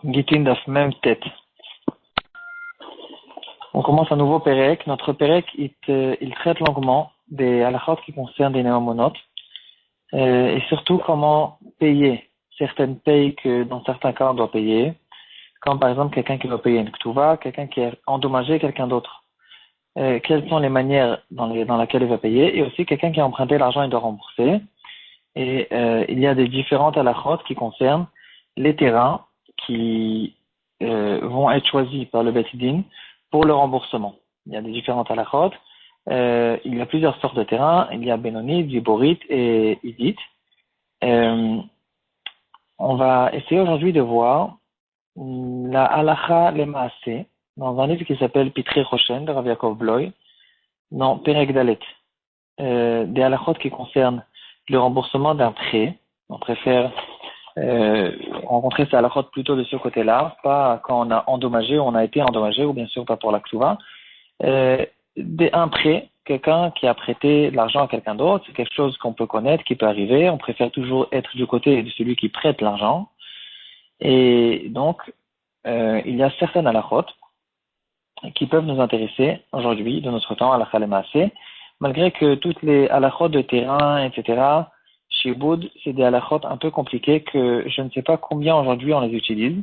Gitin Daf même tête. On commence un nouveau Pérec. Notre Pérec, il traite longuement des halachot qui concernent des néomonotes et surtout comment payer certaines payes que dans certains cas on doit payer, comme par exemple quelqu'un qui doit payer une ktuva, quelqu'un qui a endommagé quelqu'un d'autre. Quelles sont les manières dans lesquelles il va payer, et aussi quelqu'un qui a emprunté l'argent et doit rembourser. Et il y a des différentes halachot qui concernent les terrains qui vont être choisis par le Beit Din pour le remboursement. Il y a des différentes halachot. Il y a plusieurs sortes de terrains. Il y a Benoni, Diborit et Idit. On va essayer aujourd'hui de voir la halacha lemaase dans un livre qui s'appelle Pitri Roshen de Rav Yaakov Bloy, dans Perek Dalet. Des halachot qui concernent le remboursement d'un prêt. On préfère rencontrer ces halachot plutôt de ce côté-là, pas quand on a endommagé ou on a été endommagé, ou bien sûr pas pour la ktuva. Un prêt, quelqu'un qui a prêté l'argent à quelqu'un d'autre, c'est quelque chose qu'on peut connaître, qui peut arriver. On préfère toujours être du côté de celui qui prête l'argent. Et donc, il y a certaines halachot qui peuvent nous intéresser aujourd'hui, de notre temps, halakha lemaase, malgré que toutes les halachot de terrain, etc., chez Boud, c'est des halachot un peu compliqués que je ne sais pas combien aujourd'hui on les utilise.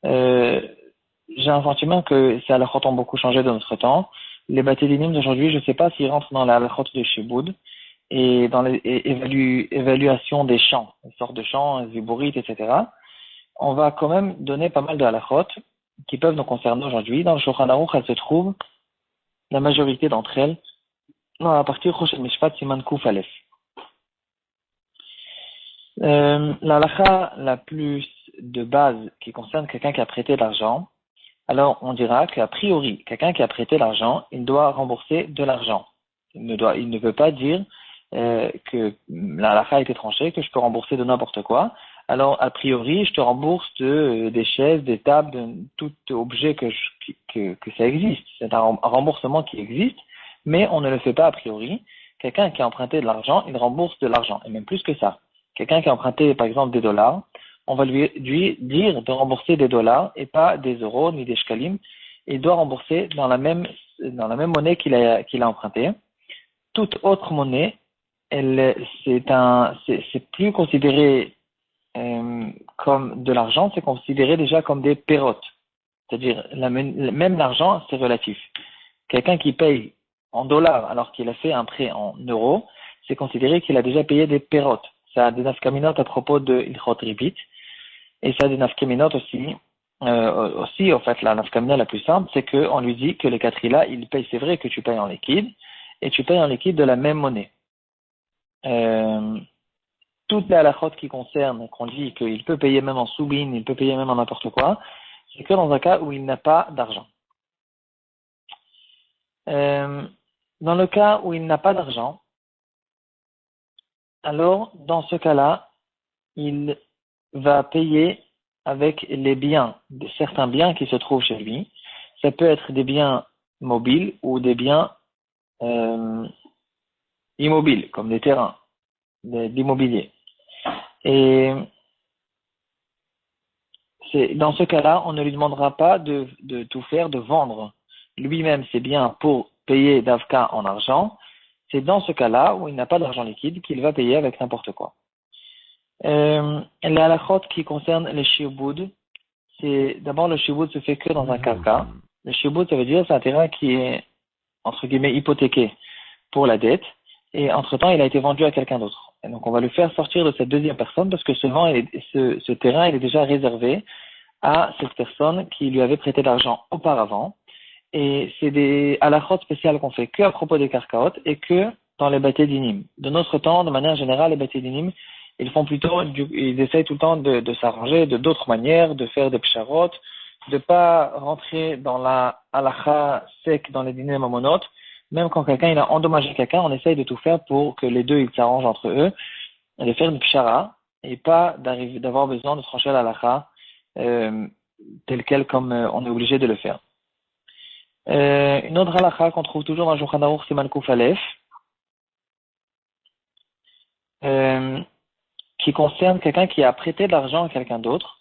J'ai un sentiment que ces halachot ont beaucoup changé de notre temps. Les batélinim d'aujourd'hui, je ne sais pas s'ils rentrent dans les halachot de chez Boud et dans les évaluations des champs, les sortes de champs, zibourit, etc. On va quand même donner pas mal de halachot qui peuvent nous concerner aujourd'hui. Dans le Shulchan Aruch, elles se trouvent, la majorité d'entre elles, dans la partie Choshen Mishpat Siman Kuf Aleph. La halacha la plus de base qui concerne quelqu'un qui a prêté de l'argent, alors on dira qu'a priori, quelqu'un qui a prêté l'argent, il doit rembourser de l'argent. Il ne peut pas dire que la halacha a été tranchée, que je peux rembourser de n'importe quoi. Alors, a priori, je te rembourse des chaises, des tables, de tout objet que ça existe. C'est un remboursement qui existe, mais on ne le fait pas a priori. Quelqu'un qui a emprunté de l'argent, il rembourse de l'argent, et même plus que ça. Quelqu'un qui a emprunté, par exemple, des dollars, on va lui dire de rembourser des dollars et pas des euros ni des shkalim. Il doit rembourser dans la même monnaie qu'il a emprunté. Toute autre monnaie, c'est plus considéré comme de l'argent, c'est considéré déjà comme des pérotes. C'est-à-dire, même l'argent, c'est relatif. Quelqu'un qui paye en dollars alors qu'il a fait un prêt en euros, c'est considéré qu'il a déjà payé des pérotes. Ça a des nafkaminotes à propos de Ilchot Ribit, et ça a des nafkaminotes aussi, en fait, la nafkamina la plus simple, c'est qu'on lui dit que les quatrilas, il paye, c'est vrai que tu payes en liquide, et tu payes en liquide de la même monnaie. Toutes les halachot qui concernent, qu'on dit qu'il peut payer même en soubine, il peut payer même en n'importe quoi, c'est que dans un cas où il n'a pas d'argent. Dans le cas où il n'a pas d'argent, alors dans ce cas-là, il va payer avec les biens, certains biens qui se trouvent chez lui. Ça peut être des biens mobiles ou des biens immobiles, comme des terrains, d'immobilier. Et dans ce cas-là, on ne lui demandera pas de tout faire, de vendre lui-même ses biens pour payer d'Avka en argent. C'est dans ce cas-là où il n'a pas d'argent liquide qu'il va payer avec n'importe quoi. Les halachot qui concernent les shi'boud, c'est d'abord le shi'boud se fait que dans un karka. Le shi'boud, ça veut dire c'est un terrain qui est entre guillemets hypothéqué pour la dette et entre-temps il a été vendu à quelqu'un d'autre. Et donc on va le faire sortir de cette deuxième personne parce que ce terrain il est déjà réservé à cette personne qui lui avait prêté l'argent auparavant. Et c'est des halachot spéciales qu'on fait que à propos des karkaot et que dans les bâtés dinim. De notre temps, de manière générale, les bâtés dinim, ils essayent tout le temps de s'arranger de d'autres manières, de faire des psharot, de pas rentrer dans la halacha sec dans les dîners mamonotes. Même quand quelqu'un il a endommagé quelqu'un, on essaye de tout faire pour que les deux ils s'arrangent entre eux, et de faire une pshara et pas d'avoir besoin de trancher la halacha tel quel comme on est obligé de le faire. Une autre halacha qu'on trouve toujours dans le Shulchan Aruch Siman Kuf Aleph, qui concerne quelqu'un qui a prêté de l'argent à quelqu'un d'autre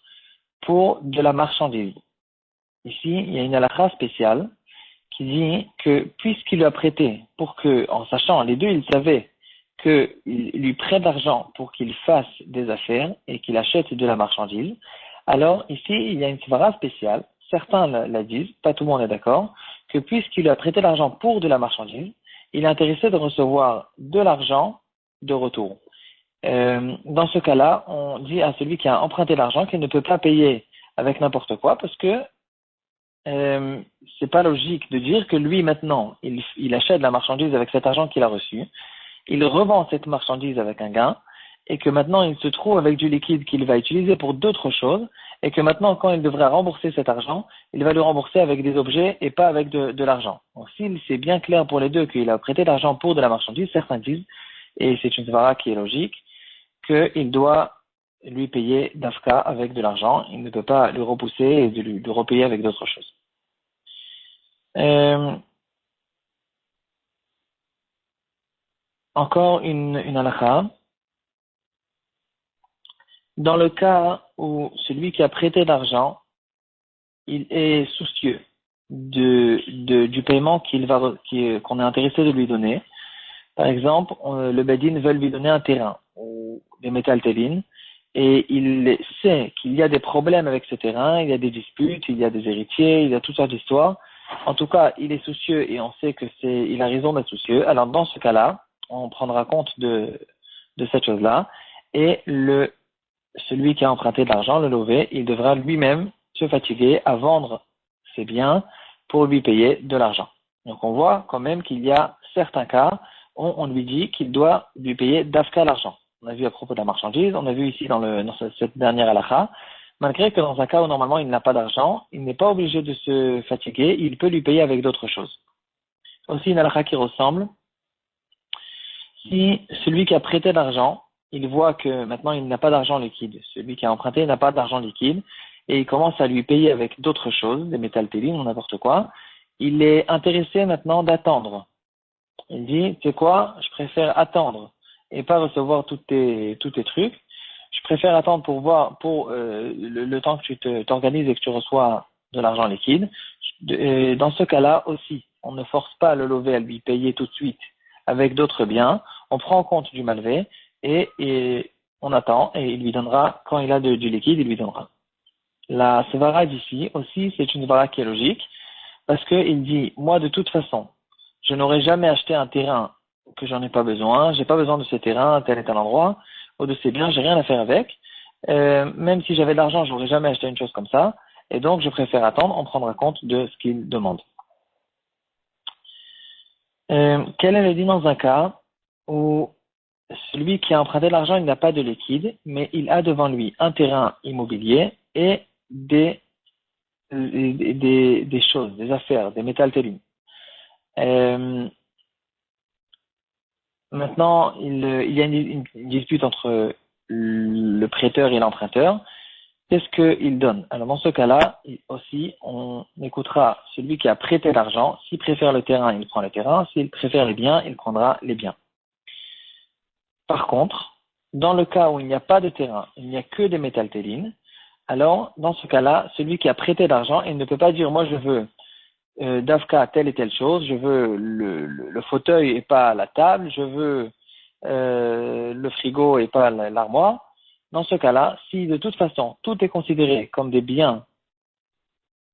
pour de la marchandise. Ici, il y a une halakha spéciale qui dit que puisqu'il lui a prêté pour que, en sachant, les deux, ils savaient qu'il lui prête l'argent pour qu'il fasse des affaires et qu'il achète de la marchandise, alors ici, il y a une svara spéciale, certains la disent, pas tout le monde est d'accord, que puisqu'il lui a prêté l'argent pour de la marchandise, il est intéressé de recevoir de l'argent de retour. Dans ce cas-là, on dit à celui qui a emprunté l'argent qu'il ne peut pas payer avec n'importe quoi parce que c'est pas logique de dire que lui maintenant il achète la marchandise avec cet argent qu'il a reçu, il revend cette marchandise avec un gain et que maintenant il se trouve avec du liquide qu'il va utiliser pour d'autres choses et que maintenant quand il devrait rembourser cet argent, il va le rembourser avec des objets et pas avec de l'argent. Donc s'il c'est bien clair pour les deux qu'il a prêté l'argent pour de la marchandise, certains disent, et c'est une svara qui est logique, qu'il doit lui payer d'Afka avec de l'argent, il ne peut pas le repousser et de lui repayer avec d'autres choses. Encore une halakha. Dans le cas où celui qui a prêté l'argent, il est soucieux du paiement qu'on est intéressé de lui donner. Par exemple, le Bedin veut lui donner un terrain ou des métaltélines et il sait qu'il y a des problèmes avec ce terrain, il y a des disputes, il y a des héritiers, il y a toutes sortes d'histoires. En tout cas, il est soucieux et on sait il a raison d'être soucieux. Alors dans ce cas-là, on prendra compte de cette chose-là et celui qui a emprunté de l'argent, le lové, il devra lui-même se fatiguer à vendre ses biens pour lui payer de l'argent. Donc on voit quand même qu'il y a certains cas où on lui dit qu'il doit lui payer d'afka l'argent. On a vu à propos de la marchandise, on a vu ici dans cette dernière halakha, malgré que dans un cas où normalement il n'a pas d'argent, il n'est pas obligé de se fatiguer, il peut lui payer avec d'autres choses. Aussi une halakha qui ressemble, si celui qui a prêté l'argent, il voit que maintenant il n'a pas d'argent liquide, celui qui a emprunté n'a pas d'argent liquide, et il commence à lui payer avec d'autres choses, des métaltélines ou n'importe quoi, il est intéressé maintenant d'attendre. Il dit, tu sais quoi, je préfère attendre et pas recevoir tous tes trucs. Je préfère attendre pour le temps que tu t'organises et que tu reçois de l'argent liquide. Dans ce cas-là aussi, on ne force pas le lové à lui payer tout de suite avec d'autres biens. On prend en compte du malvé et on attend et il lui donnera, quand il a du liquide, il lui donnera. La svara d'ici aussi, c'est une svara qui est logique parce qu'il dit, moi de toute façon, je n'aurais jamais acheté un terrain que j'en ai pas besoin, j'ai pas besoin de ce terrain à tel et tel endroit, ou de ces biens, j'ai rien à faire avec. Même si j'avais de l'argent, j'aurais jamais acheté une chose comme ça, et donc je préfère attendre, on prendra compte de ce qu'il demande. Quel est le dit dans un cas où celui qui a emprunté l'argent, il n'a pas de liquide, mais il a devant lui un terrain immobilier et des choses, des affaires, des métaltélines. Maintenant, il y a une dispute entre le prêteur et l'emprunteur. Qu'est-ce qu'il donne? Alors dans ce cas-là, aussi, on écoutera celui qui a prêté l'argent. S'il préfère le terrain, il prend le terrain. S'il préfère les biens, il prendra les biens. Par contre, dans le cas où il n'y a pas de terrain, il n'y a que des métaltélines, alors dans ce cas-là, celui qui a prêté l'argent, il ne peut pas dire moi je veux d'Afka telle et telle chose, je veux le fauteuil et pas la table, je veux le frigo et pas l'armoire. Dans ce cas-là, si de toute façon tout est considéré comme des biens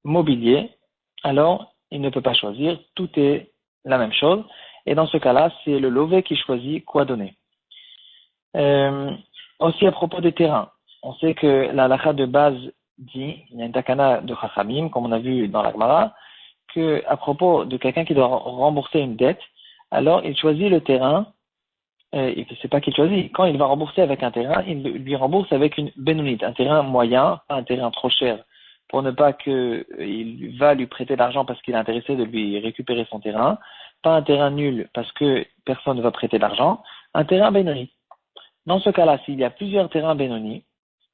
mobiliers, alors il ne peut pas choisir, tout est la même chose. Et dans ce cas-là, c'est le lové qui choisit quoi donner. Aussi à propos des terrains, on sait que la halakha de base dit, il y a une takana de Chachamim, comme on a vu dans la Gemara, que à propos de quelqu'un qui doit rembourser une dette, alors il choisit le terrain, et c'est pas qu'il choisit, quand il va rembourser avec un terrain, il lui rembourse avec une bénonite, un terrain moyen, pas un terrain trop cher, pour ne pas qu'il va lui prêter l'argent parce qu'il est intéressé de lui récupérer son terrain, pas un terrain nul parce que personne ne va prêter l'argent, un terrain bénoni. Dans ce cas-là, s'il y a plusieurs terrains bénoni,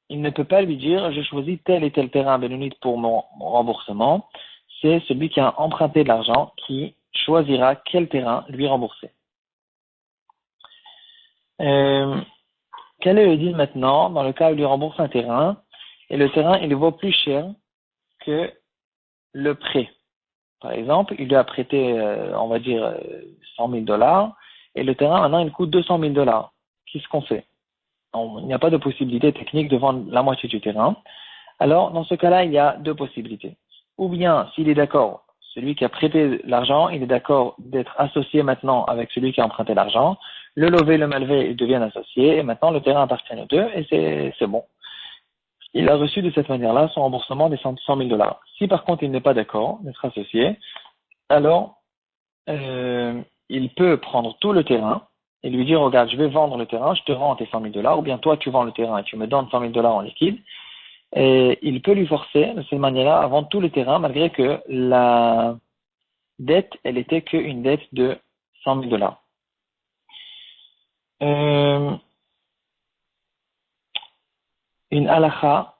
il ne peut pas lui dire je choisis tel et tel terrain bénoni pour mon remboursement. C'est celui qui a emprunté de l'argent qui choisira quel terrain lui rembourser. Quel est le deal maintenant dans le cas où il lui rembourse un terrain et le terrain, il vaut plus cher que le prêt. Par exemple, il lui a prêté, on va dire, $100,000, et le terrain, maintenant, il coûte $200,000. Qu'est-ce qu'on fait? Il n'y a pas de possibilité technique de vendre la moitié du terrain. Alors, dans ce cas-là, il y a deux possibilités. Ou bien, s'il est d'accord, celui qui a prêté l'argent, il est d'accord d'être associé maintenant avec celui qui a emprunté l'argent. Le lové et le malvé, ils deviennent associés, et maintenant, le terrain appartient aux deux, et c'est bon. Il a reçu de cette manière-là son remboursement des $100,000. Si par contre, il n'est pas d'accord d'être associé, alors, il peut prendre tout le terrain et lui dire, regarde, je vais vendre le terrain, je te rends tes $100,000, ou bien toi, tu vends le terrain et tu me donnes $100,000 en liquide. Et il peut lui forcer, de cette manière-là, à vendre tout le terrain, malgré que la dette, elle était qu'une dette de $100,000. Euh, une halakha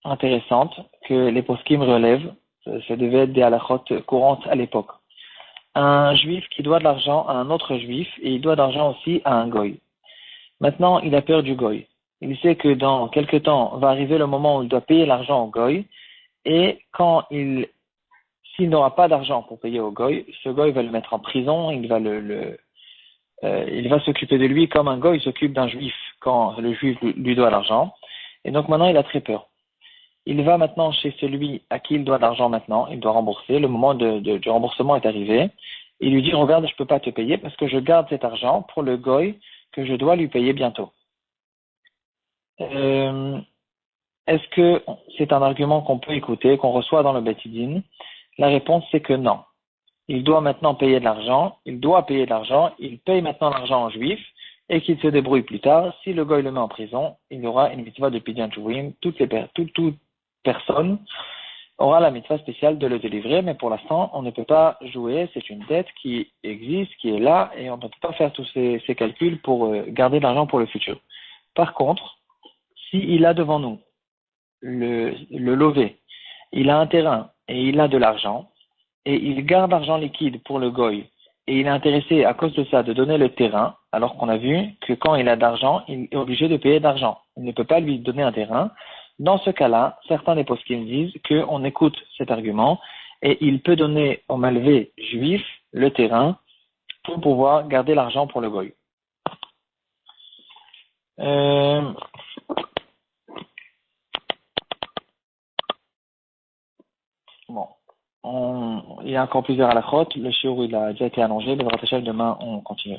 intéressante que les poskim relèvent, ça devait être des halakhot courantes à l'époque. Un juif qui doit de l'argent à un autre juif et il doit d'argent aussi à un goy. Maintenant, il a peur du goy. Il sait que dans quelque temps va arriver le moment où il doit payer l'argent au goy et s'il n'aura pas d'argent pour payer au goy, ce goy va le mettre en prison, il va s'occuper de lui comme un goy s'occupe d'un juif quand le juif lui doit l'argent. Et donc maintenant, il a très peur. Il va maintenant chez celui à qui il doit l'argent maintenant, il doit rembourser, le moment du remboursement est arrivé. Il lui dit, regarde, je ne peux pas te payer parce que je garde cet argent pour le goy que je dois lui payer bientôt. Est-ce que c'est un argument qu'on peut écouter, qu'on reçoit dans le Beit Din? La réponse c'est que non. Il doit maintenant payer de l'argent, il paye maintenant l'argent en juif, et qu'il se débrouille plus tard. Si le goy le met en prison, il y aura une mitzvah de Pidyan Chuvim, toute personne aura la mitzvah spéciale de le délivrer, mais pour l'instant, on ne peut pas jouer, c'est une dette qui existe, qui est là, et on ne peut pas faire tous ces calculs pour garder de l'argent pour le futur. Par contre, s'il a devant nous le lové, il a un terrain et il a de l'argent, et il garde l'argent liquide pour le goy, et il est intéressé à cause de ça de donner le terrain, alors qu'on a vu que quand il a d'argent, il est obligé de payer d'argent. Il ne peut pas lui donner un terrain. Dans ce cas-là, certains des poskim disent qu'on écoute cet argument, et il peut donner au malvé juif le terrain pour pouvoir garder l'argent pour le goy. Bon. Il y a encore plusieurs halakhot. Le shiur, il a déjà été allongé. Le Demain, on continue.